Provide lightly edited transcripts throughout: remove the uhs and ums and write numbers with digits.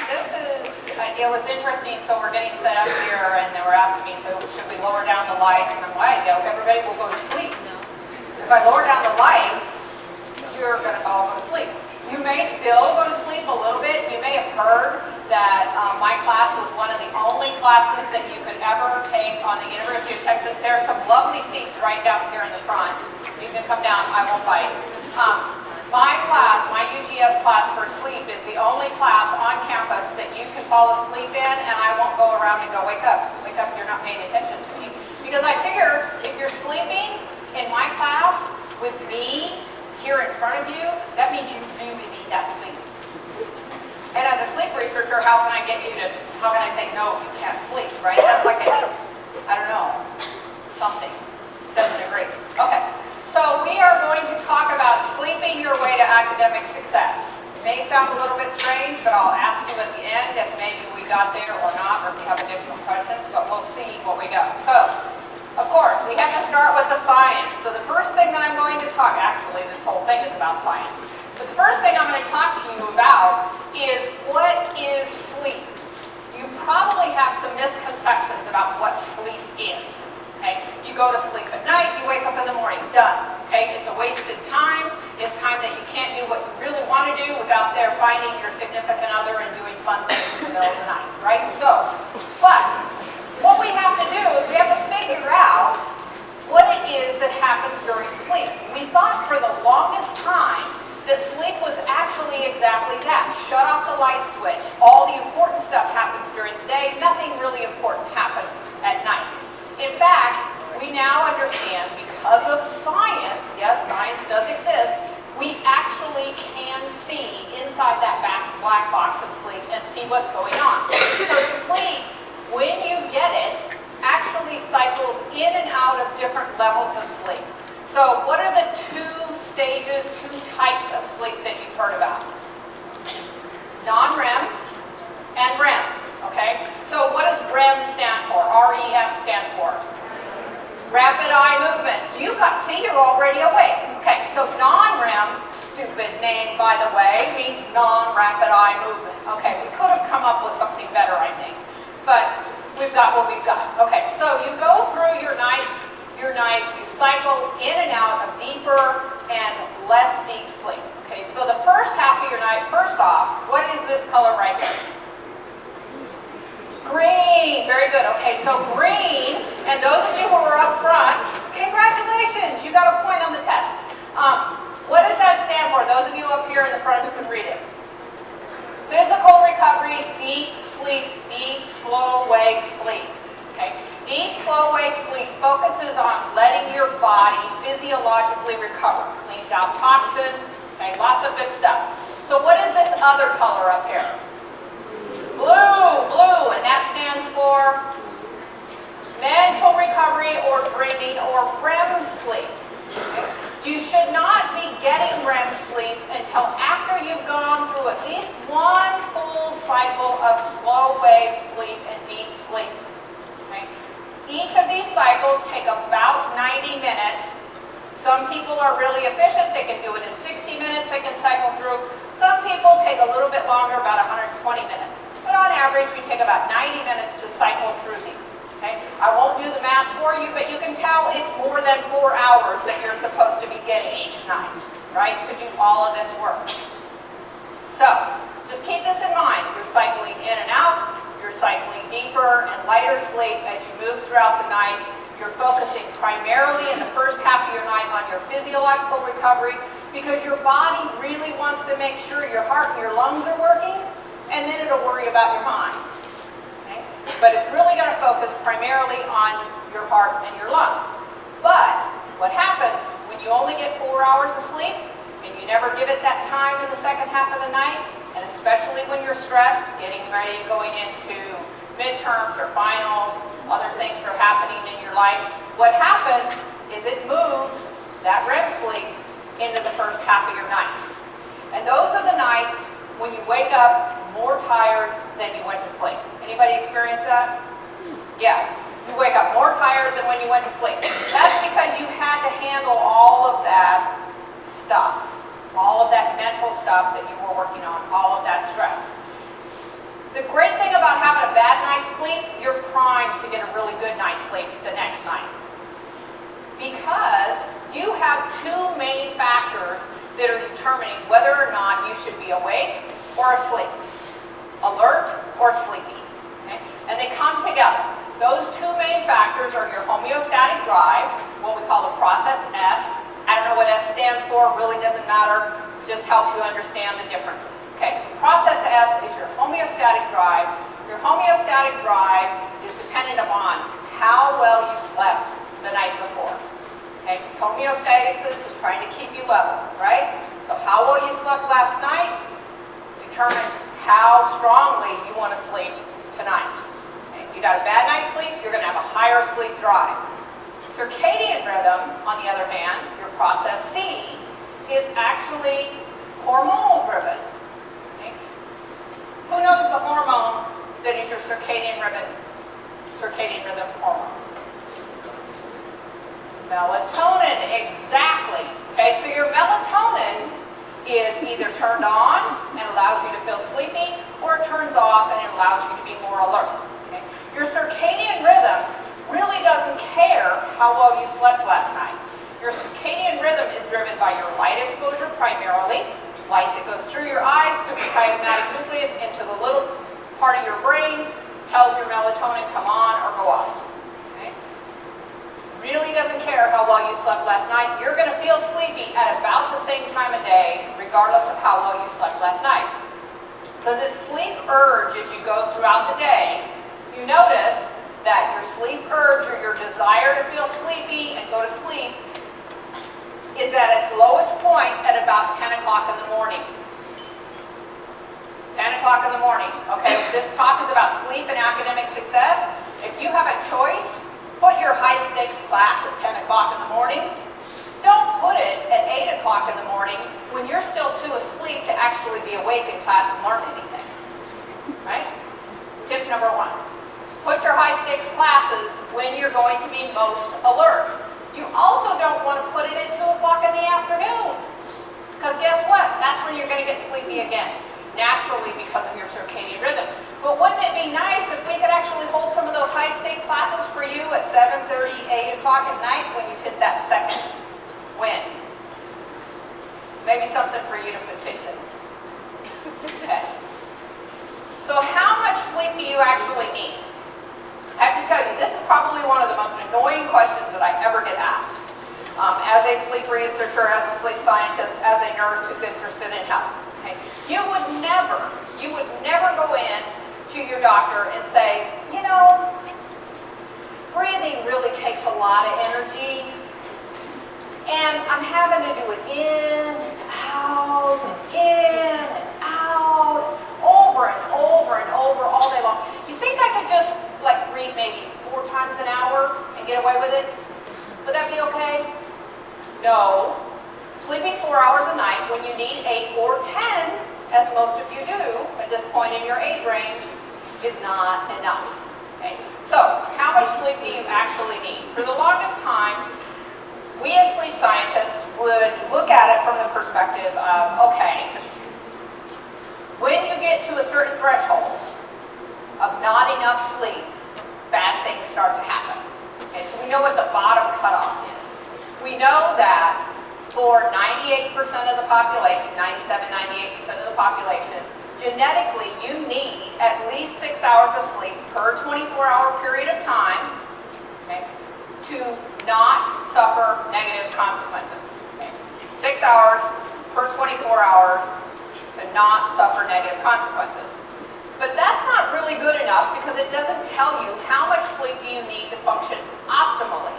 this is, it was interesting, so we're getting set up here, and they were asking me, so should we lower down the lights? And I'm like, everybody will go to sleep. If I lower down the lights, you're going to all go to sleep. You may still go to sleep a little bit. You may have heard that my class was one of the only classes that you could ever take on the University of Texas. There are some lovely seats right down here in the front. You can come down, I won't bite. My class, my UGS class for sleep is the only class on campus that you can fall asleep in, and I won't go around and go, wake up, you're not paying attention to me. Because I figure if you're sleeping in my class with me here in front of you, that means you really need that sleep. And as a sleep researcher, how can I say, no, you can't sleep, right? That's like I don't know, something. Doesn't agree. Okay, so we are going to talk about sleeping your way to academic success. It may sound a little bit strange, but I'll ask you at the end if maybe we got there or not, or if you have additional questions, but we'll see what we got. So, of course, we have to start with the science. So the first thing that I'm going to talk, actually this whole thing is about science, but the first thing I'm going to talk to you about is what is sleep. You probably have some misconceptions about what sleep is. Okay? You go to sleep at night, you wake up in the morning, done. Okay? It's a wasted time. It's time that you can't do what you really want to do without there finding your significant other and doing fun things in the middle of the night, right? So, but what we have to do is we have to figure out what it is that happens during sleep. We thought for the longest time that sleep was actually exactly that. Shut off the light switch. All the important stuff happens during the day. Nothing really important happens at night. In fact, we now understand because of science, yes, science does exist, we actually can see inside that black box of sleep and see what's going on. So sleep, when you get it, actually cycles in and out of different levels of sleep. So what are the two stages, two types of sleep that you've heard about? Non-REM and REM, okay? So what does REM stand for? R-E-M stand for? Rapid eye movement. See, you're already awake. Okay, so non-REM, stupid name by the way, means non-rapid eye movement. Okay, we could have come up with something better, I think. But we've got what we've got. Okay, so you go through your night, you cycle in and out of deeper and less deep sleep. Okay, so the first half of your night, first off, what is this color right here? Green, very good. Okay, so green, and those of you who were up front, congratulations, you got a point on the test. What does that stand for? Those of you up here in the front who can read it. Physical recovery, deep sleep, deep, slow wake sleep. Okay? Deep, slow wake sleep focuses on letting your body physiologically recover. Cleans out toxins, okay? Lots of good stuff. So what is this other color up here? Blue, and that stands for mental recovery or dreaming or REM sleep. Okay? You should not be getting REM sleep until after you've gone through at least one full cycle of slow wave sleep and deep sleep. Okay? Each of these cycles take about 90 minutes. Some people are really efficient. They can do it in 60 minutes. They can cycle through. Some people take a little bit longer, about 120 minutes. But on average, we take about 90 minutes to cycle through these. Okay? I won't do the math for you, but you can tell it's more than 4 hours that you're supposed to be getting each night, right, to do all of this work. So, just keep this in mind. You're cycling in and out. You're cycling deeper and lighter sleep as you move throughout the night. You're focusing primarily in the first half of your night on your physiological recovery because your body really wants to make sure your heart and your lungs are working, and then it'll worry about your mind. Okay? But it's really going to focus primarily on your heart and your lungs. But what happens when you only get 4 hours of sleep and you never give it that time in the second half of the night, and especially when you're stressed, getting ready, going into midterms or finals, other things are happening in your life, what happens is it moves that REM sleep into the first half of your night. And those are the nights when you wake up more tired than you went to sleep. Anybody experience that? Yeah. You wake up more tired than when you went to sleep. That's because you had to handle all of that stuff, all of that mental stuff that you were working on, all of that stress. The great thing about having a bad night's sleep, you're primed to get a really good night's sleep the next night. Because you have two main factors that are determining whether or not you should be awake or asleep. Alert or sleepy. Okay? And they come together. Those two main factors are your homeostatic drive, what we call the process S. I don't know what S stands for, really doesn't matter, just helps you understand the differences. Okay, so process S is your homeostatic drive. Your homeostatic drive is dependent upon how well you slept the night before. Okay, because homeostasis is trying to keep you level, right? So how well you slept last night determines how strongly you want to sleep tonight. Okay, if you got a bad night's sleep, you're going to have a higher sleep drive. Circadian rhythm, on the other hand, your process C, is actually hormonal driven. Who knows the hormone that is your circadian rhythm hormone? Melatonin, exactly. Okay, so your melatonin is either turned on and allows you to feel sleepy, or it turns off and it allows you to be more alert. Okay? Your circadian rhythm really doesn't care how well you slept last night. Your circadian rhythm is driven by your light exposure primarily. Light that goes through your eyes, through the chiasmatic nucleus, into the little part of your brain, tells your melatonin come on or go off. Okay? Really doesn't care how well you slept last night. You're going to feel sleepy at about the same time of day, regardless of how well you slept last night. So this sleep urge, as you go throughout the day, you notice that your sleep urge, or your desire to feel sleepy and go to sleep, is at its lowest point at about 10 o'clock in the morning. 10 o'clock in the morning. Okay, this talk is about sleep and academic success. If you have a choice, put your high stakes class at 10 o'clock in the morning. Don't put it at 8 o'clock in the morning when you're still too asleep to actually be awake in class and learn anything. Right? Tip number one. Put your high stakes classes when you're going to be most alert. You also don't want to put it at 2 o'clock in the afternoon. Because guess what? That's when you're going to get sleepy again. Naturally, because of your circadian rhythm. But wouldn't it be nice if we could actually hold some of those high-stake classes for you at 7:30, 8 o'clock at night when you hit that second win? Maybe something for you to petition. Okay. So how much sleep do you actually need? I have to tell you, this is probably one of the most annoying questions that I ever get asked. As a sleep researcher, as a sleep scientist, as a nurse who's interested in health. Okay? You would never go in to your doctor and say, you know, breathing really takes a lot of energy, and I'm having to do it in and out, over and over and over all day long. You think I could just read maybe 4 times an hour and get away with it? Would that be okay? No. Sleeping 4 hours a night when you need 8 or 10, as most of you do at this point in your age range, is not enough. Okay? So, how much sleep do you actually need? For the longest time, we as sleep scientists would look at it from the perspective of, okay, when you get to a certain threshold of not enough sleep, bad things start to happen. Okay, so we know what the bottom cutoff is. We know that for 98% of the population, 97, 98% of the population, genetically you need at least 6 hours of sleep per 24-hour period of time, okay, to not suffer negative consequences. Okay? 6 hours per 24 hours to not suffer negative consequences. But that's not really good enough because it doesn't tell you how much sleep you need to function optimally.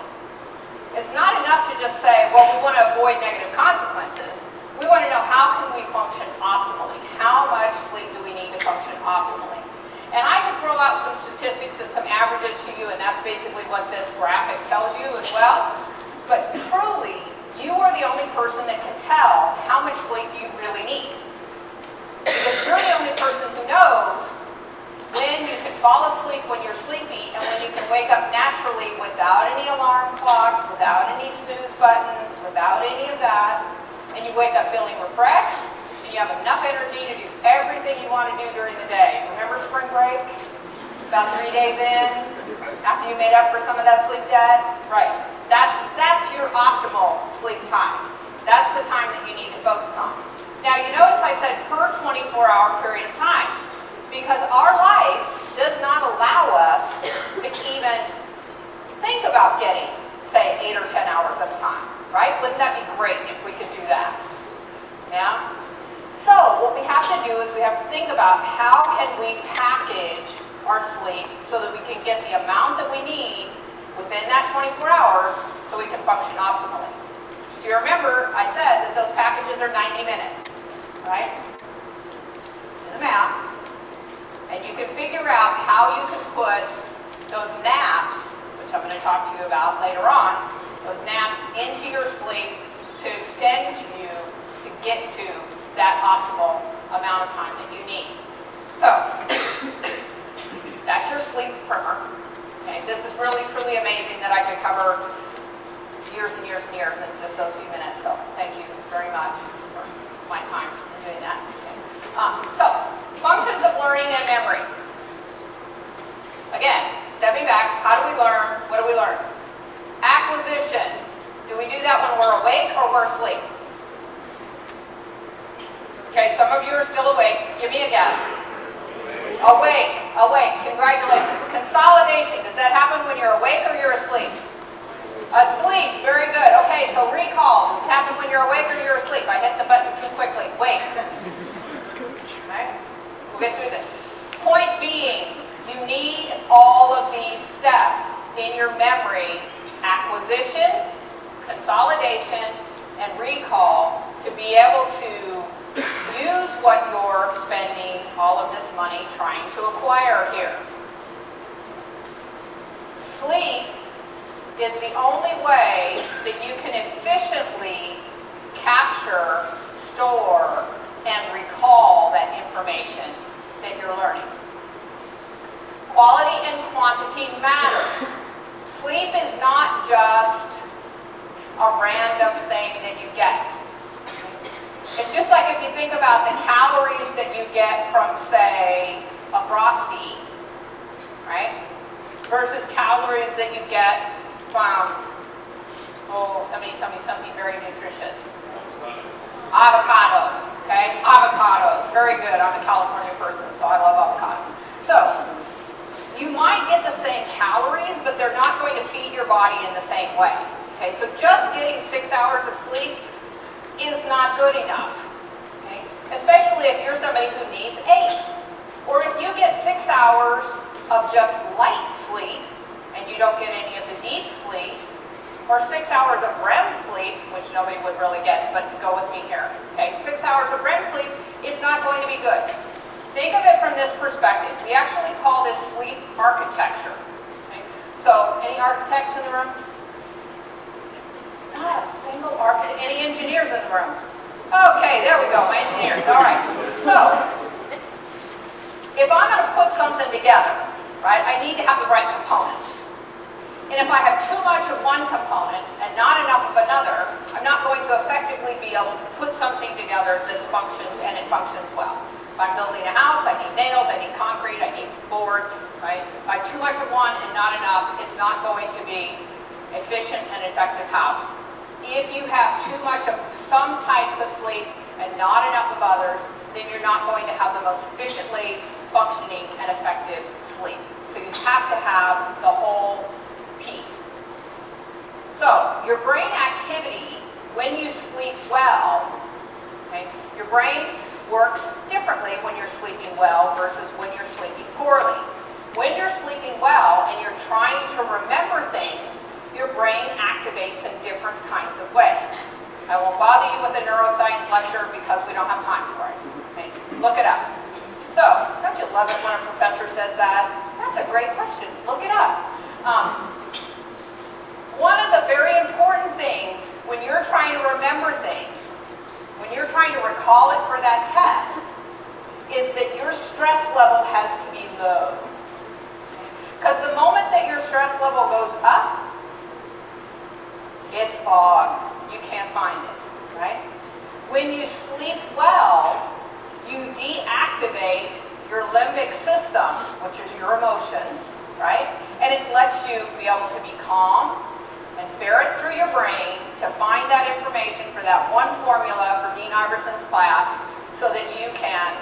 It's not enough to just say, well, we want to avoid negative consequences. We want to know how can we function optimally. How much sleep do we need to function optimally? And I can throw out some statistics and some averages to you, and that's basically what this graphic tells you as well. But truly, you are the only person that can tell how much sleep you really need. Because you're the only person who knows when you can fall asleep when you're sleepy and when you can wake up naturally without any alarm clocks, without any snooze buttons, without any of that, and you wake up feeling refreshed, and so you have enough energy to do everything you want to do during the day. Remember spring break? About 3 days in, after you made up for some of that sleep debt? Right. That's your optimal sleep time. That's the time that you need to focus on. Now, you notice I said per 24-hour period of time, because our life does not allow us to even think about getting, say, 8 or 10 hours at a time, right? Wouldn't that be great if we could do that? Yeah? So, what we have to do is we have to think about how can we package our sleep so that we can get the amount that we need within that 24 hours so we can function optimally. So you remember, I said that those packages are 90 minutes, right? Do the math. And you can figure out how you can put those naps, which I'm going to talk to you about later on, those naps into your sleep to extend you to get to that optimal amount of time that you need. So, that's your sleep primer. Okay, this is really, truly amazing that I could cover years and years and years in just those few minutes. So, thank you very much for my time in doing that. Okay. So, functions of learning and memory. Again, stepping back, how do we learn? What do we learn? Acquisition. Do we do that when we're awake or we're asleep? Okay, some of you are still awake. Give me a guess. Awake, awake. Congratulations. Consolidation. Does that happen when you're awake or you're asleep? Asleep. Very good. Okay, so recall. Does it happen when you're awake or you're asleep? I hit the button too quickly. Wait. Okay. We'll get through this. Point being, you need all of these steps in your memory: acquisition, consolidation, and recall to be able to use what you're spending all of this money trying to acquire here. Sleep is the only way that you can efficiently capture, store, and recall that information that you're learning. Quality and quantity matter. Sleep is not just a random thing that you get. It's just like if you think about the calories that you get from, say, a Frosty, right? Versus calories that you get from, somebody tell me something very nutritious. Avocados, okay? Avocados, very good. I'm a California person, so I love avocados. So, you might get the same calories, but they're not going to feed your body in the same way. Okay, so just getting 6 hours of sleep is not good enough, okay? Especially if you're somebody who needs 8. Or if you get 6 hours of just light sleep and you don't get any of the deep sleep, or 6 hours of REM sleep, which nobody would really get, but go with me here, okay? 6 hours of REM sleep, it's not going to be good. Think of it from this perspective. We actually call this sleep architecture. Okay? So, any architects in the room? Not a single architect. Any engineers in the room? Okay, there we go, my engineers. All right. So, if I'm going to put something together, right, I need to have the right components. And if I have too much of one component and not enough of another, I'm not going to effectively be able to put something together that functions and it functions well. If I'm building a house, I need nails, I need concrete, I need boards, right? If I have too much of one and not enough, it's not going to be efficient and effective house. If you have too much of some types of sleep and not enough of others, then you're not going to have the most efficiently functioning and effective sleep. So you have to have the whole piece. So your brain activity when you sleep well, okay, your brain works differently when you're sleeping well versus when you're sleeping poorly. When you're sleeping well and you're trying to remember things, your brain activates in different kinds of ways. I won't bother you with a neuroscience lecture because we don't have time for it. Okay? Look it up. So, don't you love it when a professor says that? That's a great question. Look it up. One of the very important things when you're trying to remember things, when you're trying to recall it for that test, is that your stress level has to be low. Because the moment that your stress level goes up, it's fog. You can't find it, right? When you sleep well, you deactivate your limbic system, which is your emotions, right? And it lets you be able to be calm and ferret through your brain to find that information for that one formula for Dean Iverson's class so that you can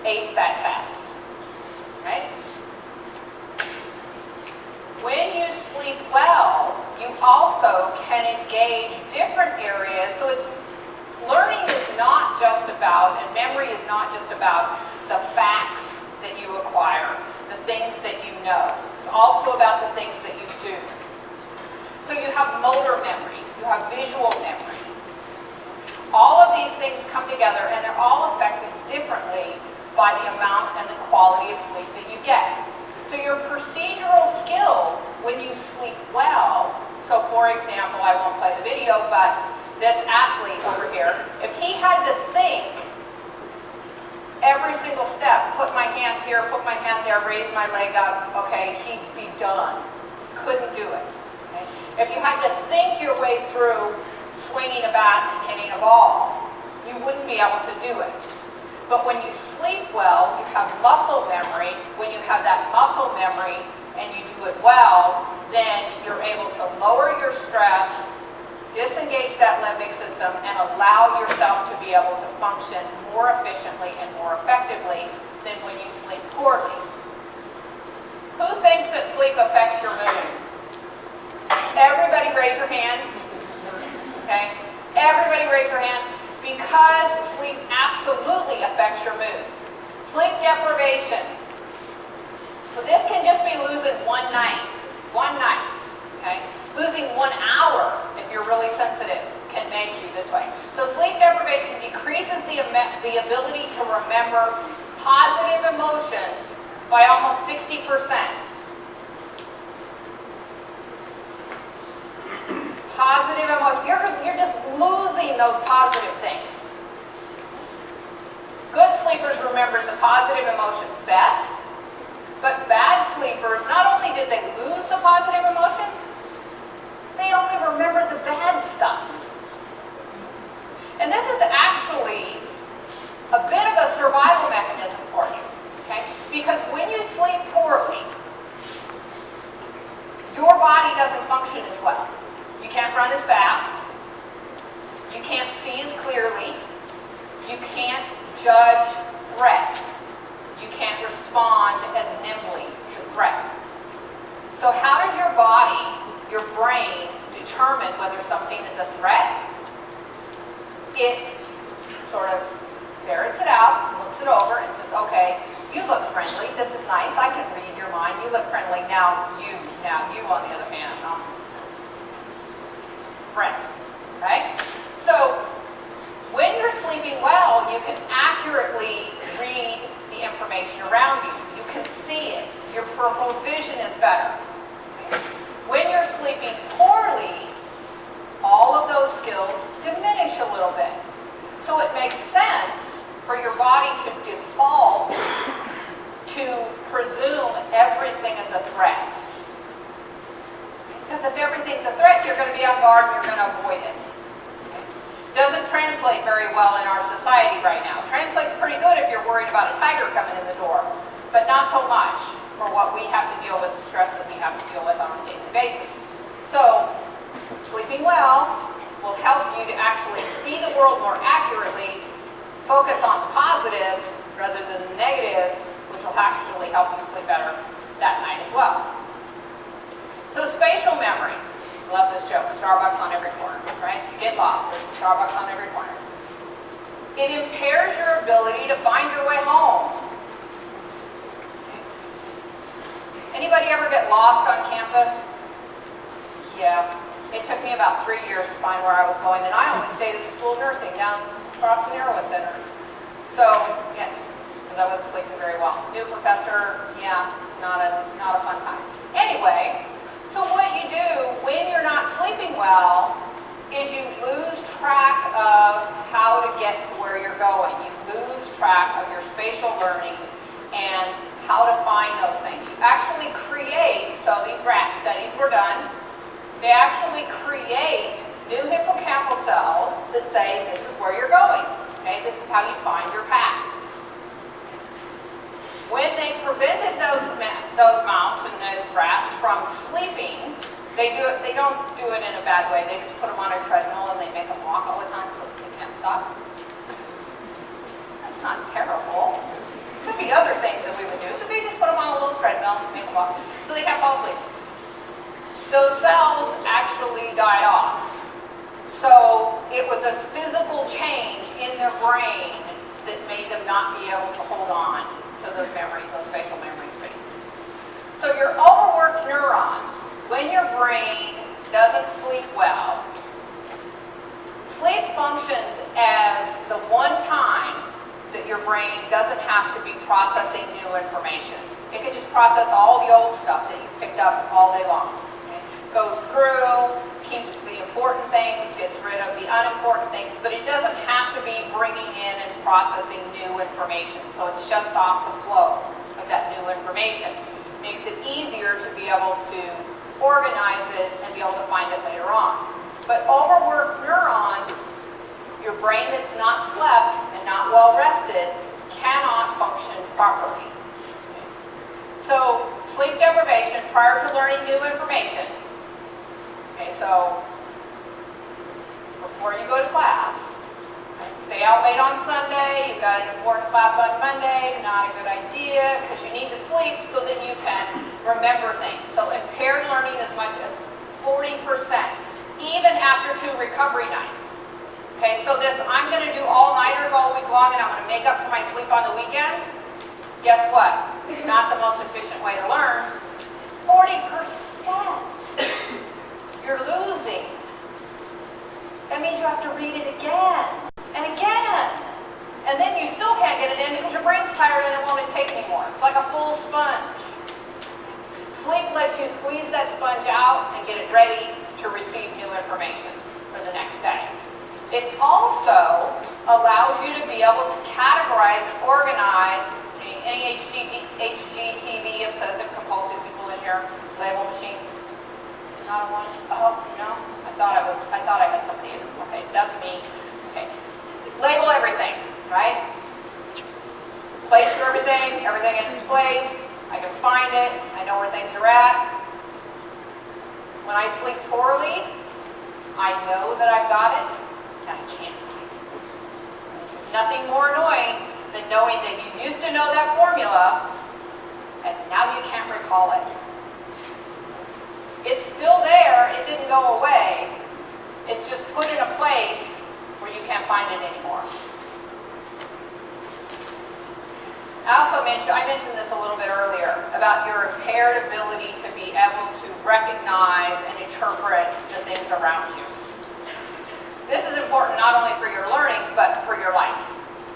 ace that test, right? When you sleep well, you also can engage different areas. So it's learning is not just about, and memory is not just about the facts that you acquire, the things that you know. It's also about the things that you do. So you have motor memory, you have visual memory. All of these things come together and they're all affected differently by the amount and the quality of sleep that you get. So your procedural skills when you sleep well, so for example, I won't play the video, but this athlete over here, if he had to think every single step, put my hand here, put my hand there, raise my leg up, okay, he'd be done. Couldn't do it. Okay? If you had to think your way through swinging a bat and hitting a ball, you wouldn't be able to do it. But when you sleep well, you have muscle memory. When you have that muscle memory and you do it well, then you're able to lower your stress, disengage that limbic system, and allow yourself to be able to function more efficiently and more effectively than when you sleep poorly. Who thinks that sleep affects your mood? Everybody raise your hand. Okay? Everybody raise your hand. Because sleep absolutely affects your mood. Sleep deprivation. So this can just be losing one night. One night. Okay? Losing 1 hour, if you're really sensitive, can make you this way. So sleep deprivation decreases the ability to remember positive emotions by almost 60%. Positive emotions. You're just losing those positive things. Good sleepers remember the positive emotions best, but bad sleepers, not only did they lose the positive emotions, they only remember the bad stuff. And this is actually a bit of a survival mechanism for you, okay? Because when you sleep poorly, your body doesn't function as well. You can't run as fast. You can't see as clearly. You can't judge threat. You can't respond as nimbly to threat. So how does your body, your brain, determine whether something is a threat? It sort of ferrets it out, looks it over, and says, okay, you look friendly. This is nice. I can read your mind. You look friendly. Now you on the other hand, friend. Okay? So when you're sleeping well, you can accurately read the information around you. You can see it. Your peripheral vision is better. Okay? When you're sleeping poorly, all of those skills diminish a little bit. So it makes sense for your body to default to presume everything is a threat. Because if everything's a threat, you're going to be on guard and you're going to avoid it. Okay? Doesn't translate very well in our society right now. Translates pretty good if you're worried about a tiger coming in the door, but not so much for what we have to deal with, the stress that we have to deal with on a daily basis. So, sleeping well will help you to actually see the world more accurately, focus on the positives rather than the negatives, which will actually help you sleep better that night as well. So spatial memory. Love this joke. Starbucks on every corner, right? You get lost. There's a Starbucks on every corner. It impairs your ability to find your way home. Anybody ever get lost on campus? Yeah. It took me about 3 years to find where I was going, and I only stayed at the School of Nursing down across the Narrowwood Center. So, yeah, because I wasn't sleeping very well. New professor, yeah, not a fun time. Anyway, so what you do when you're not sleeping well is you lose track of how to get to where you're going. You lose track of your spatial learning and how to find those things. You actually create, so these rat studies were done, they actually create new hippocampal cells that say this is where you're going. Okay, this is how you find your path. When they prevented those mouse and those rats from sleeping, they don't do it in a bad way. They just put them on a treadmill and they make them walk all the time so that they can't stop. That's not terrible. Could be other things that we would do, but they just put them on a little treadmill and make them walk so they can't fall asleep. Those cells actually died off. So it was a physical change in their brain that made them not be able to hold on to those memories, those spatial memory spaces. So your overworked neurons, when your brain doesn't sleep well, sleep functions as the one time that your brain doesn't have to be processing new information. It can just process all the old stuff that you've picked up all day long. Okay? Goes through, keeps the important things, gets rid of the unimportant things, but it doesn't have to be bringing in and processing new information. So it shuts off the flow of that new information. Makes it easier to be able to organize it and be able to find it later on. But overworked neurons, your brain that's not slept and not well rested, cannot function properly. So sleep deprivation prior to learning new information. Okay, so before you go to class, stay out late on Sunday, you've got an important class on Monday, not a good idea because you need to sleep so that you can remember things. So impaired learning as much as 40%, even after 2 recovery nights. Okay, so this I'm going to do all-nighters all week long and I'm going to make up for my sleep on the weekends. Guess what? Not the most efficient way to learn. 40%. You're losing. That means you have to read it again and again. And then you still can't get it in because your brain's tired and it won't take anymore. It's like a full sponge. Sleep lets you squeeze that sponge out and get it ready to receive new information for the next day. It also allows you to be able to categorize and organize any HGTV, obsessive compulsive people in here, label machines. Not one? Oh, no? I thought I had somebody in. Okay, that's me. Okay. Label everything, right? Place for everything in its place. I can find it. I know where things are at. When I sleep poorly, I know that I've got it, and I can't find it. There's nothing more annoying than knowing that you used to know that formula, and now you can't recall it. It's still there, it didn't go away. It's just put in a place where you can't find it anymore. I mentioned this a little bit earlier about your impaired ability to be able to recognize and interpret the things around you. This is important not only for your learning, but for your life.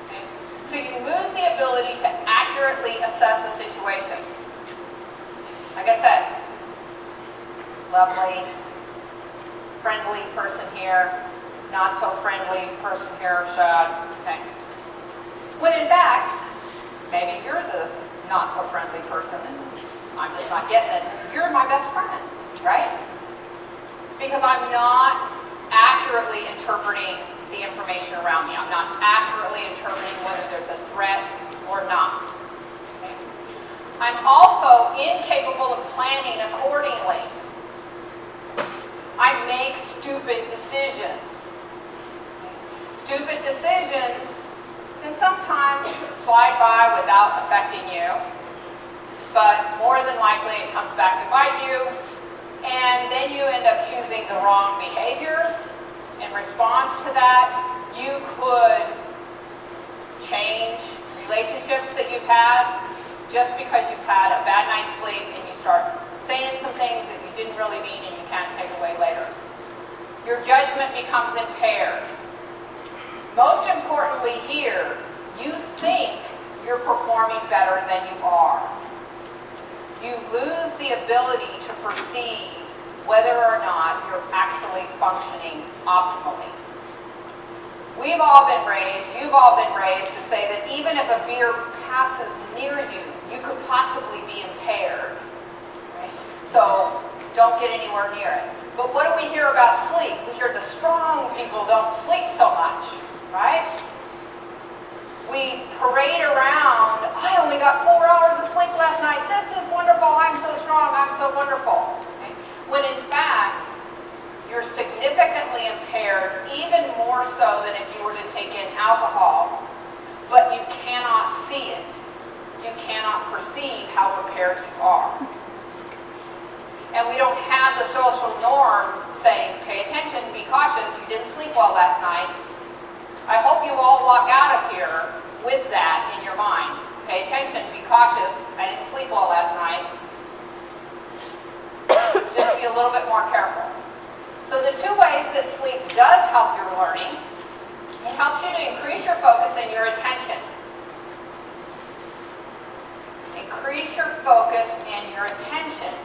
Okay? So you lose the ability to accurately assess a situation. Like I said, lovely, friendly person here, not so friendly person here, sad. Okay. When in fact, maybe you're the not so friendly person and I'm just not getting it. You're my best friend, right? Because I'm not accurately interpreting the information around me. I'm not accurately interpreting whether there's a threat or not. Okay? I'm also incapable of planning accordingly. I make stupid decisions. Stupid decisions can sometimes slide by without affecting you, but more than likely it comes back to bite you, and then you end up choosing the wrong behavior. In response to that, you could change relationships that you've had just because you've had a bad night's sleep and you start saying some things that you didn't really mean and you can't take away later. Your judgment becomes impaired. Most importantly here, you think you're performing better than you are. You lose the ability to perceive whether or not you're actually functioning optimally. We've all been raised, you've all been raised to say that even if a beer passes near you, you could possibly be impaired. Right? So don't get anywhere near it. But what do we hear about sleep? We hear the strong people don't sleep so much, right? We parade around, I only got 4 hours of sleep last night. This is wonderful. I'm so strong. I'm so wonderful. Okay? When in fact, you're significantly impaired, even more so than if you were to take in alcohol, but you cannot see it. You cannot perceive how impaired you are. And we don't have the social norms saying, pay attention, be cautious, you didn't sleep well last night. I hope you all walk out of here with that in your mind. Pay attention, be cautious, I didn't sleep well last night. Just be a little bit more careful. So the two ways that sleep does help your learning, it helps you to increase your focus and your attention. Increase your focus and your attention.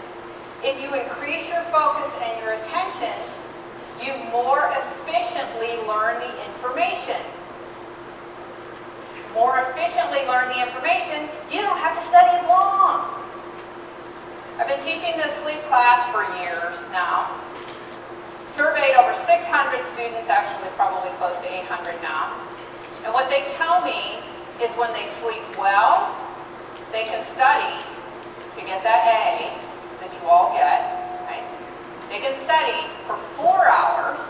If you increase your focus and your attention, you more efficiently learn the information. More efficiently learn the information, you don't have to study as long. I've been teaching this sleep class for years now. Surveyed over 600 students, actually probably close to 800 now. And what they tell me is when they sleep well, they can study to get that A that you all get. Right? They can study for 4 hours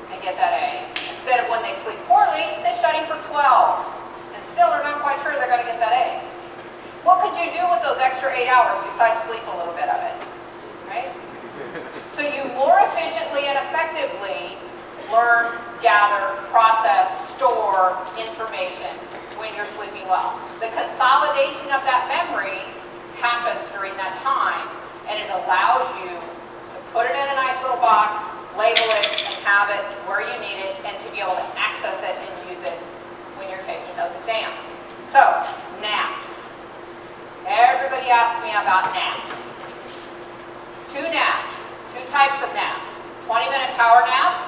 and get that A. Instead of when they sleep poorly, they study for 12 and still are not quite sure they're going to get that A. What could you do with those extra 8 hours besides sleep a little bit of it? Right? So you more efficiently and effectively learn, gather, process, store information when you're sleeping well. The consolidation of that memory happens during that time, and it allows you to put it in a nice little box, label it, and have it where you need it, and to be able to access it and use it when you're taking those exams. So, naps. Everybody asks me about naps. 2 naps, 2 types of naps. 20-minute power nap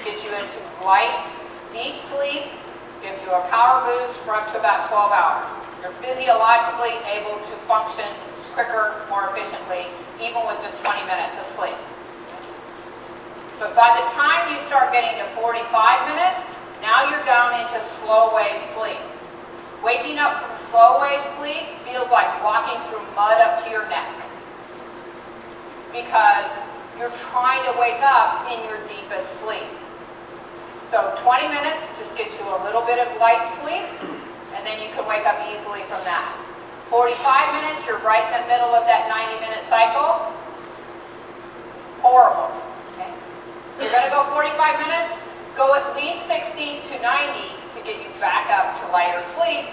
gets you into light, deep sleep, gives you a power boost for up to about 12 hours. You're physiologically able to function quicker, more efficiently, even with just 20 minutes of sleep. But by the time you start getting to 45 minutes, now you're down into slow wave sleep. Waking up from slow wave sleep feels like walking through mud up to your neck, because you're trying to wake up in your deepest sleep. So 20 minutes just gets you a little bit of light sleep, and then you can wake up easily from that. 45 minutes, you're right in the middle of that 90-minute cycle. Horrible. Okay? You're going to go 45 minutes, go at least 60 to 90 to get you back up to lighter sleep.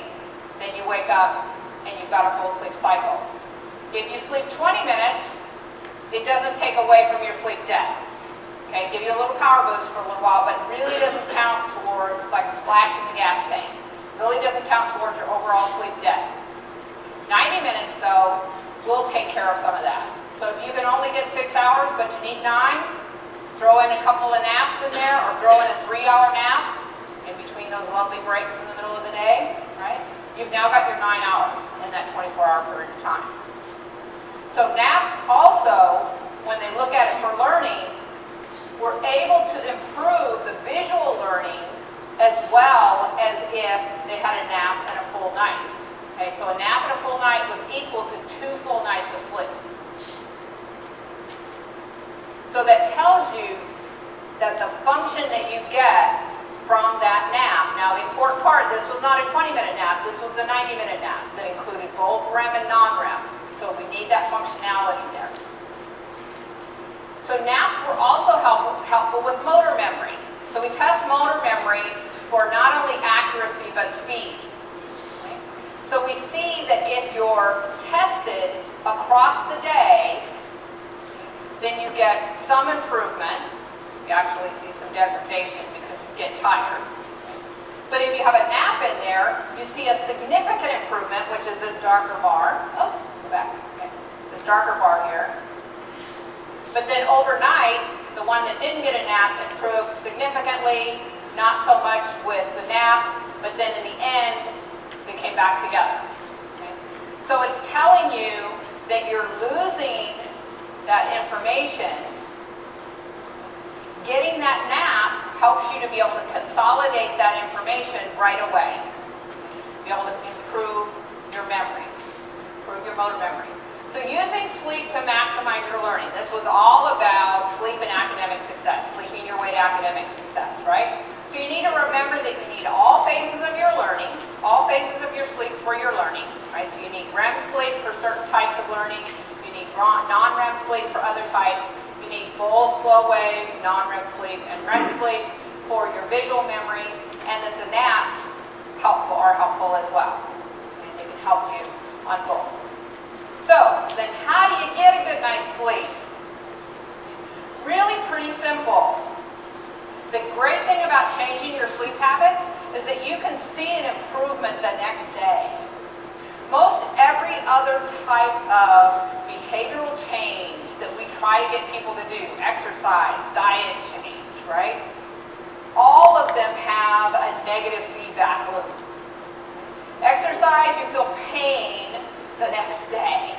Then you wake up and you've got a full sleep cycle. If you sleep 20 minutes, it doesn't take away from your sleep debt. Okay, give you a little power boost for a little while, but it really doesn't count towards like splashing the gas tank. Really doesn't count towards your overall sleep debt. 90 minutes though will take care of some of that. So if you can only get 6 hours but you need 9, throw in a couple of naps in there, or throw in a 3-hour nap in between those lovely breaks in the middle of the day, right? You've now got your 9 hours in that 24-hour period of time. So naps also, when they look at it for learning, we're able to improve the visual learning as well as if they had a nap and a full night. Okay, so a nap and a full night was equal to 2 full nights of sleep. So that tells you that the function that you get from that nap, now the important part, this was not a 20-minute nap, this was the 90-minute nap that included both REM and non-REM. So we need that functionality there. So naps were also helpful with motor memory. So we test motor memory for not only accuracy but speed. Okay? So we see that if you're tested across the day, then you get some improvement. You actually see some degradation because you get tired. But if you have a nap in there, you see a significant improvement, which is this darker bar. Oh, go back. Okay. This darker bar here. But then overnight, the one that didn't get a nap improved significantly, not so much with the nap, but then in the end, they came back together. Okay? So it's telling you that you're losing that information getting that nap helps you to be able to consolidate that information right away. Be able to improve your memory, improve your motor memory. So using sleep to maximize your learning. This was all about sleep and academic success, sleeping your way to academic success, right? So you need to remember that you need all phases of your learning, all phases of your sleep for your learning, right? So you need REM sleep for certain types of learning, you need non-REM sleep for other types, you need full, slow wave, non-REM sleep, and REM sleep for your visual memory, and that the naps are helpful as well. And they can help you on both. So, then how do you get a good night's sleep? Really pretty simple. The great thing about changing your sleep habits is that you can see an improvement the next day. Most every other type of behavioral change that we try to get people to do, exercise, diet change, right? All of them have a negative feedback loop. Exercise, you feel pain the next day,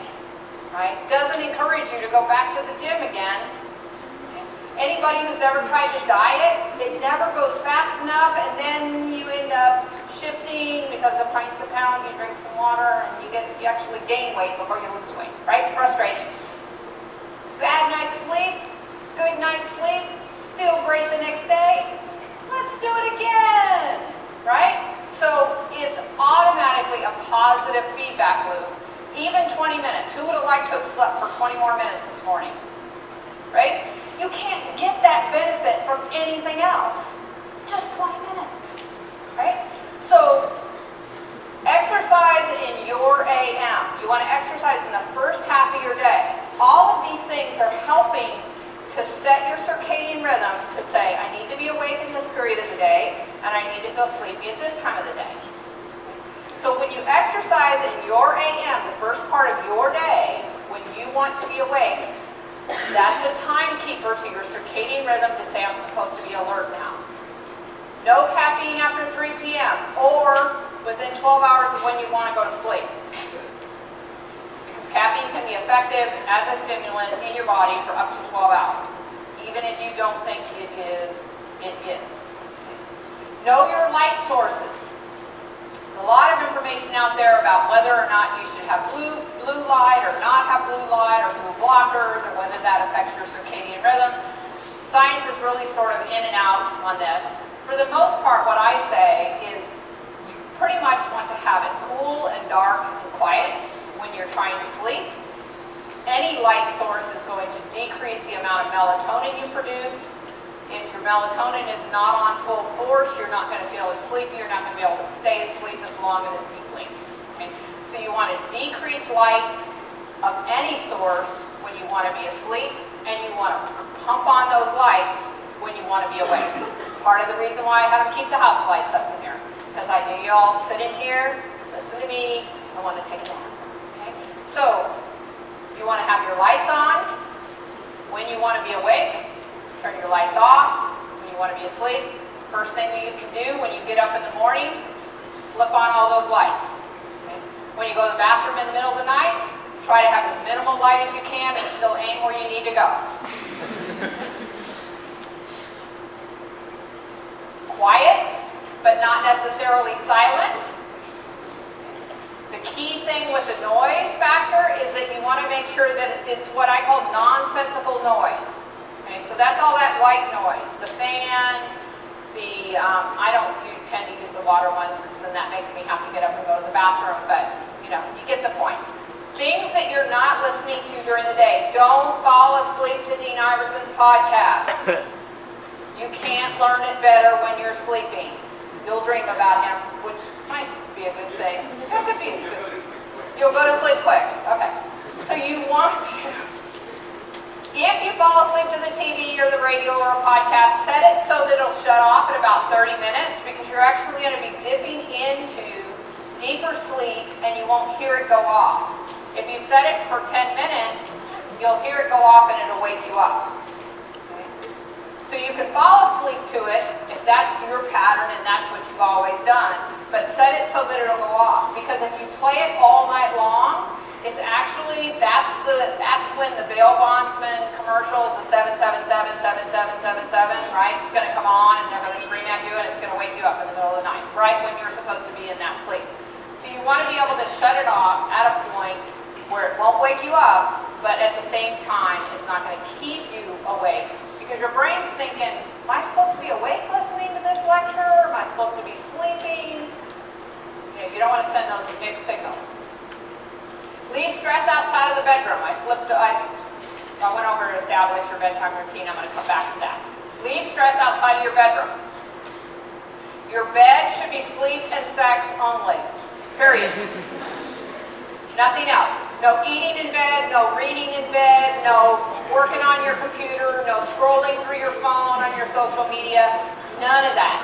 right? Doesn't encourage you to go back to the gym again. Anybody who's ever tried to diet, it never goes fast enough, and then you end up shifting because of pints a pound, you drink some water, and you actually gain weight before you lose weight, right? Frustrating. Bad night's sleep, good night's sleep, feel great the next day, let's do it again, right? So it's automatically a positive feedback loop. Even 20 minutes. Who would have liked to have slept for 20 more minutes this morning? Right? You can't get that benefit from anything else. Just 20 minutes. Right? So exercise in your AM. You want to exercise in the first half of your day. All of these things are helping to set your circadian rhythm to say, I need to be awake in this period of the day, and I need to feel sleepy at this time of the day. So when you exercise in your AM, the first part of your day, when you want to be awake, that's a timekeeper to your circadian rhythm to say, I'm supposed to be alert now. No caffeine after 3 p.m. or within 12 hours of when you want to go to sleep. Because caffeine can be effective as a stimulant in your body for up to 12 hours. Even if you don't think it is, it is. Know your light sources. There's a lot of information out there about whether or not you should have blue light or not have blue light or blue blockers, or whether that affects your circadian rhythm. Science is really sort of in and out on this. For the most part, what I say is you pretty much want to have it cool and dark and quiet when you're trying to sleep. Any light source is going to decrease the amount of melatonin you produce. If your melatonin is not on full force, you're not going to feel as sleepy, you're not going to be able to stay asleep as long and as deeply. Okay? So you want to decrease light of any source when you want to be asleep, and you want to pump on those lights when you want to be awake. Part of the reason why I have them keep the house lights up in here, because I knew you all sit in here, listen to me, I want to take a nap. Okay? So you want to have your lights on when you want to be awake. Turn your lights off when you want to be asleep. First thing that you can do when you get up in the morning, flip on all those lights. Okay? When you go to the bathroom in the middle of the night, try to have as minimal light as you can and still aim where you need to go. Quiet, but not necessarily silent. The key thing with the noise factor is that you want to make sure that it's what I call nonsensical noise. Okay, so that's all that white noise. The fan, I don't tend to use the water ones because then that makes me have to get up and go to the bathroom, but you get the point. Things that you're not listening to during the day. Don't fall asleep to Dean Iverson's podcast. You can't learn it better when you're sleeping. You'll dream about him, which might be a good thing. That could be a good thing. You'll go to sleep quick. Okay. So you want to, if you fall asleep to the TV or the radio or a podcast, set it so that it'll shut off at about 30 minutes, because you're actually going to be dipping into deeper sleep and you won't hear it go off. If you set it for 10 minutes, you'll hear it go off and it'll wake you up. Okay? So you can fall asleep to it if that's your pattern and that's what you've always done, but set it so that it'll go off, because if you play it all night long, It's actually, that's when the bail bondsman commercials, the 7777777, right? It's going to come on and they're going to scream at you and it's going to wake you up in the middle of the night, right when you're supposed to be in that sleep. So you want to be able to shut it off at a point where it won't wake you up, but at the same time, it's not going to keep you awake. Because your brain's thinking, am I supposed to be awake listening to this lecture? Am I supposed to be sleeping? You don't want to send those mixed signals. Leave stress outside of the bedroom. I went over to establish your bedtime routine. I'm going to come back to that. Leave stress outside of your bedroom. Your bed should be sleep and sex only. Period. Nothing else. No eating in bed, no reading in bed, no working on your computer, no scrolling through your phone on your social media. None of that.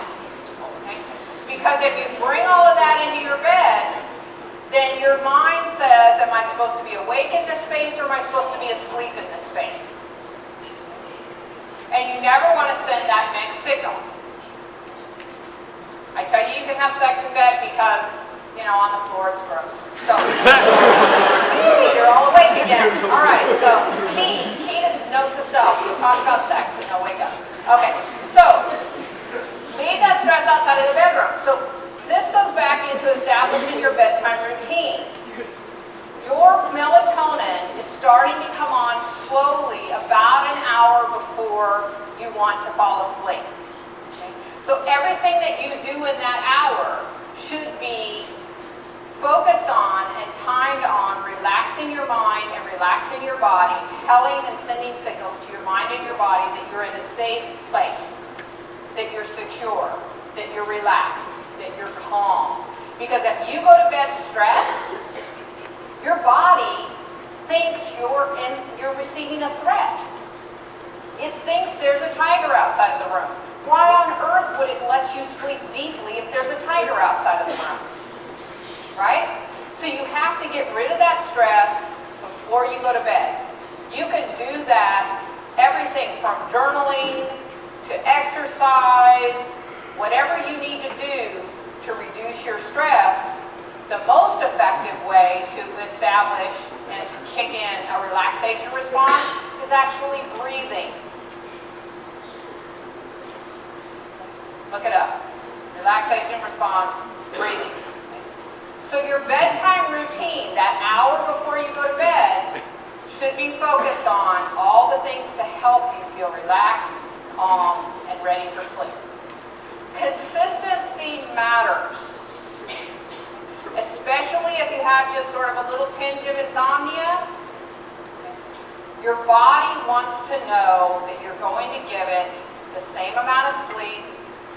Okay? Because if you bring all of that into your bed, then your mind says, am I supposed to be awake in this space or am I supposed to be asleep in this space? And you never want to send that mixed signal. I tell you, you can have sex in bed because, on the floor it's gross. So, you're all awake again. All right, so key to note to self. We'll talk about sex and you'll wake up. Okay, so leave that stress outside of the bedroom. So this goes back into establishing your bedtime routine. Your melatonin is starting to come on slowly about an hour before you want to fall asleep. Okay? So everything that you do in that hour should be focused on and timed on relaxing your mind and relaxing your body, telling and sending signals to your mind and your body that you're in a safe place, that you're secure, that you're relaxed, that you're calm. Because if you go to bed stressed, your body thinks you're receiving a threat. It thinks there's a tiger outside of the room. Why on earth would it let you sleep deeply if there's a tiger outside of the room? Right? So you have to get rid of that stress before you go to bed. You can do that, everything from journaling to exercise, whatever you need to do to reduce your stress. The most effective way to establish and to kick in a relaxation response is actually breathing. Look it up. Relaxation response, breathing. So your bedtime routine, that hour before you go to bed, should be focused on all the things to help you feel relaxed, calm, and ready for sleep. Consistency matters, especially if you have just sort of a little tinge of insomnia. Your body wants to know that you're going to give it the same amount of sleep,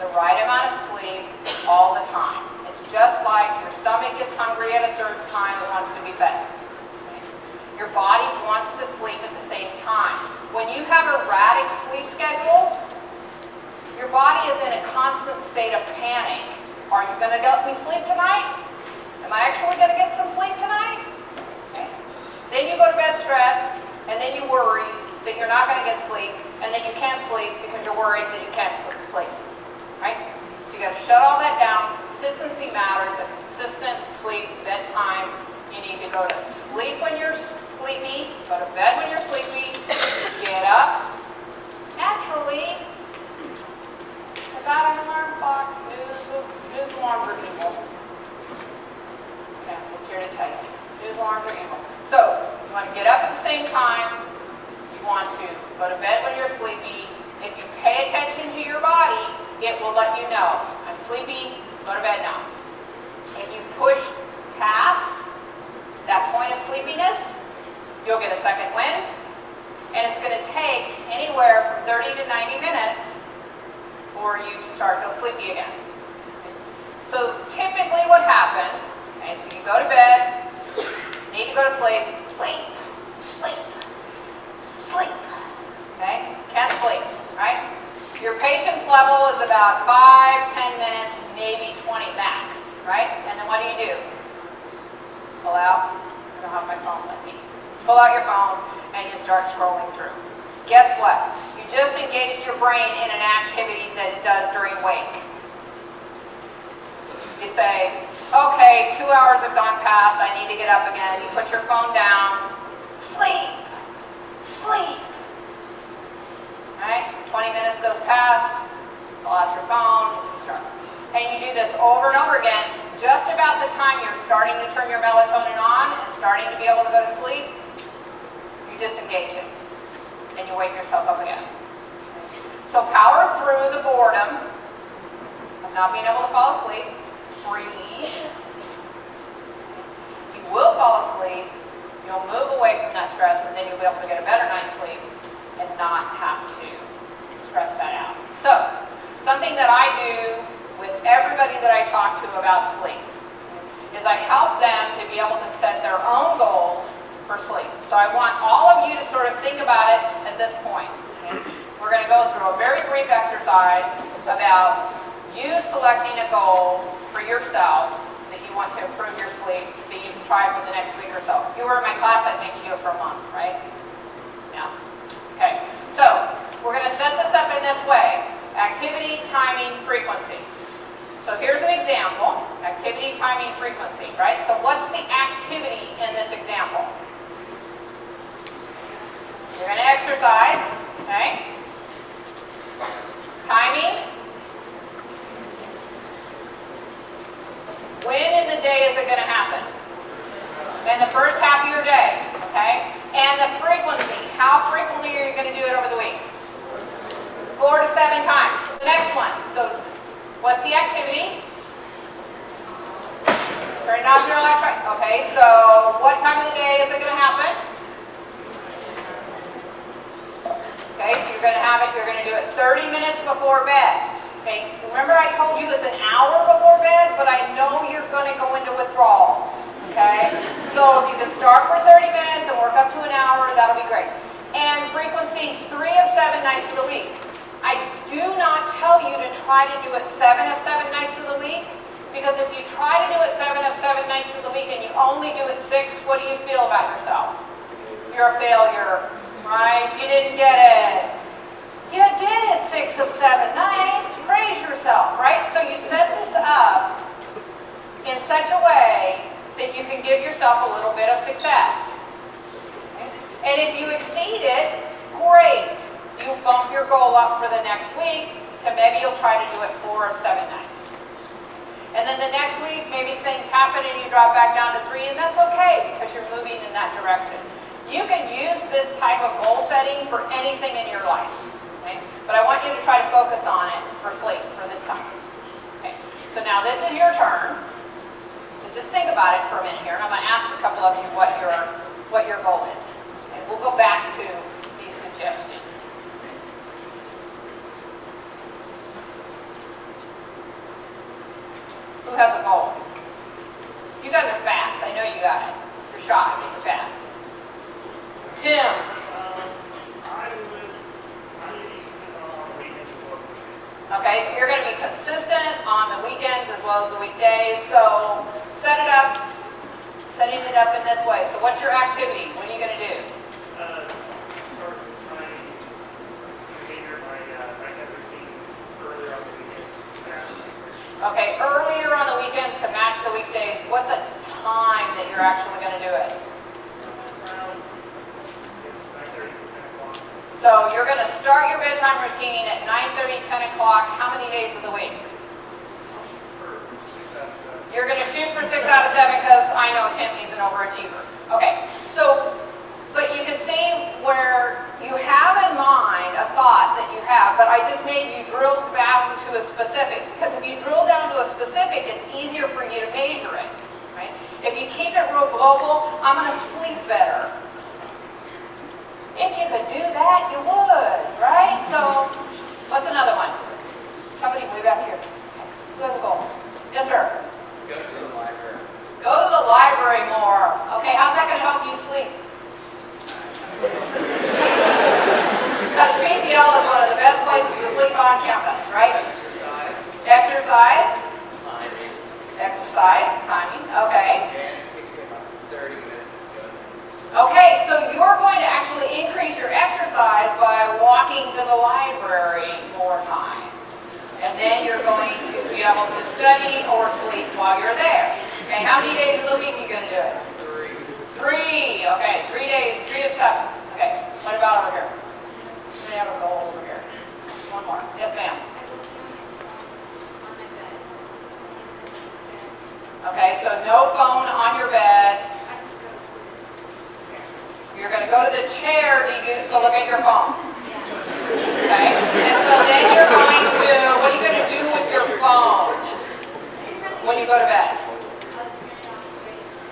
the right amount of sleep, all the time. It's just like your stomach gets hungry at a certain time, it wants to be fed. Your body wants to sleep at the same time. When you have erratic sleep schedules, your body is in a constant state of panic. Are you going to let me sleep tonight? Am I actually going to get some sleep tonight? Okay. Then you go to bed stressed, and then you worry that you're not going to get sleep, and then you can't sleep because you're worried that you can't sleep. Right? So you got to shut all that down. Consistency matters. A consistent sleep bedtime. You need to go to sleep when you're sleepy, go to bed when you're sleepy, get up naturally. About an alarm clock, snooze alarms are evil. Okay, I'm just here to tell you. Snooze alarms are evil. So, you want to get up at the same time. You want to go to bed when you're sleepy. If you pay attention to your body, it will let you know, I'm sleepy, go to bed now. If you push past that point of sleepiness, you'll get a second wind, and it's going to take anywhere from 30 to 90 minutes for you to start to feel sleepy again. So typically what happens, okay, so you go to bed, need to go to sleep, sleep, okay? Can't sleep, right? Your patience level is about 5, 10 minutes, maybe 20 max, right? And then what do? Pull out, I don't have my phone with me. Pull out your phone and you start scrolling through. Guess what? You just engaged your brain in an activity that it does during wake. You say, Okay, 2 hours have gone past, I need to get up again. You put your phone down, sleep, sleep. Right? 20 minutes goes past, pull out your phone, start. And you do this over and over again. Just about the time you're starting to turn your melatonin on and starting to be able to go to sleep, you disengage it and you wake yourself up again. So power through the boredom of not being able to fall asleep. Breathe. You will fall asleep. You'll move away from that stress, and then you'll be able to get a better night's sleep and not have to stress that out. So, something that I do with everybody that I talk to about sleep is I help them to be able to set their own goals for sleep. So I want all of you to sort of think about it at this point. Okay? We're going to go through a very brief exercise about you selecting a goal for yourself that you want to improve your sleep that you can try for the next week or so. If you were in my class, I'd make you do it for a month, right? Yeah. Okay. So we're going to set this up in this way. Activity, timing, frequency. So here's an example. Activity, timing, frequency, right? So what's the activity in this example? You're going to exercise, okay? Timing. When in the day is it going to happen? In the first half of your day, okay? And the frequency. How frequently are you going to do it over the week? 4 to 7 times. The next one. So what's the activity? Turn off your electric. Okay, so what time of the day is it going to happen? Okay, so you're going to have it, you're going to do it 30 minutes before bed. Okay, remember I told you it's an hour before bed, but I know you're going to go into withdrawals. Okay, so if you can start for 30 minutes and work up to an hour, that'll be great. And frequency, 3 of 7 nights of the week. I do not tell you to try to do it 7 of 7 nights of the week, because if you try to do it 7 of 7 nights of the week and you only do it 6, what do you feel about yourself? You're a failure, right? You didn't get it. You did it 6 of 7 nights. Praise yourself, right? So you set this up in such a way that you can give yourself a little bit of success. Okay? And if you exceed it, great. You bump your goal up for the next week to maybe you'll try to do it 4 of 7 nights. And then the next week, maybe things happen and you drop back down to 3, and that's okay because you're moving in that direction. You can use this type of goal setting for anything in your life. Okay? But I want you to try to focus on it for sleep for this time. Okay? So now this is your turn. So just think about it for a minute here. And I'm going to ask a couple of you what your goal is. And we'll go back to these suggestions. Who has a goal? You guys are fast. I know you got it. You're shy, but you're fast. Tim. I need to be consistent on the weekends as well. Okay, so you're going to be consistent on the weekends as well as the weekdays. So setting it up in this way. So what's your activity? What are you going to do? Start my behavior, my nighttime routines earlier on the weekends. Okay, earlier on the weekends to match the weekdays. What's a time that you're actually going to do it? Around 9:30 to 10 o'clock. So you're going to start your bedtime routine at 9:30, 10 o'clock. How many days of the week? You're going to shoot for 6 out of 7 because I know Tim, he's an overachiever. Okay, so, but you can see where you have in mind a thought that you have, but I just made you drill down to a specific. Because if you drill down to a specific, it's easier for you to measure it. Right? If you keep it real global, I'm going to sleep better. If you could do that, you would, right? So, what's another one? Somebody way back here. Who has a goal? Yes, sir. Go to the library. Go to the library more. Okay, how's that going to help you sleep? Because PCL is one of the best places to sleep on campus, right? Exercise. Exercise. Timing. Exercise. Timing. Okay. And it takes me about 30 minutes to go there. Okay, so you're going to actually increase your exercise by walking to the library more times. And then you're going to be able to study or sleep while you're there. Okay, how many days of the week are you going to do it? 3. Okay, 3 days, 3 to 7. Okay, what about over here? We have a goal over here. One more. Yes, ma'am. Okay, so no phone on your bed. You're going to go to the chair to look at your phone. Okay, and so then you're going to, what are you going to do with your phone when you go to bed?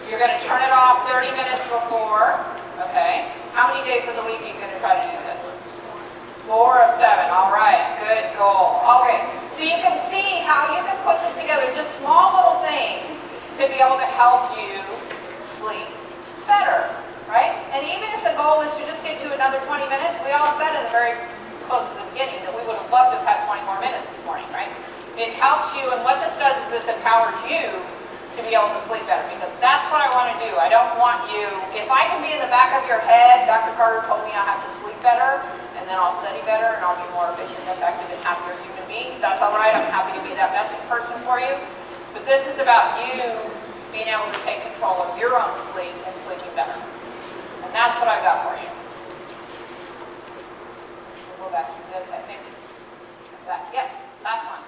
You're going to turn it off 30 minutes before. Okay, how many days of the week are you going to try to do this? 4 of 7. All right, good goal. Okay, so you can see how you can put this together, just small little things to be able to help you sleep better, right? And even if the goal is to just get to another 20 minutes, we all said in the very close to the beginning that we would have loved to have had 20 more minutes this morning, right? It helps you, and what this does is this empowers you to be able to sleep better, because that's what I want to do. I don't want you, if I can be in the back of your head, Dr. Carter told me I have to sleep better, and then I'll study better, and I'll be more efficient, effective, and happier human beings. That's all right. I'm happy to be that message person for you. But this is about you being able to take control of your own sleep and sleeping better. And that's what I've got for you. We'll go back to this, I think. Yes, last one.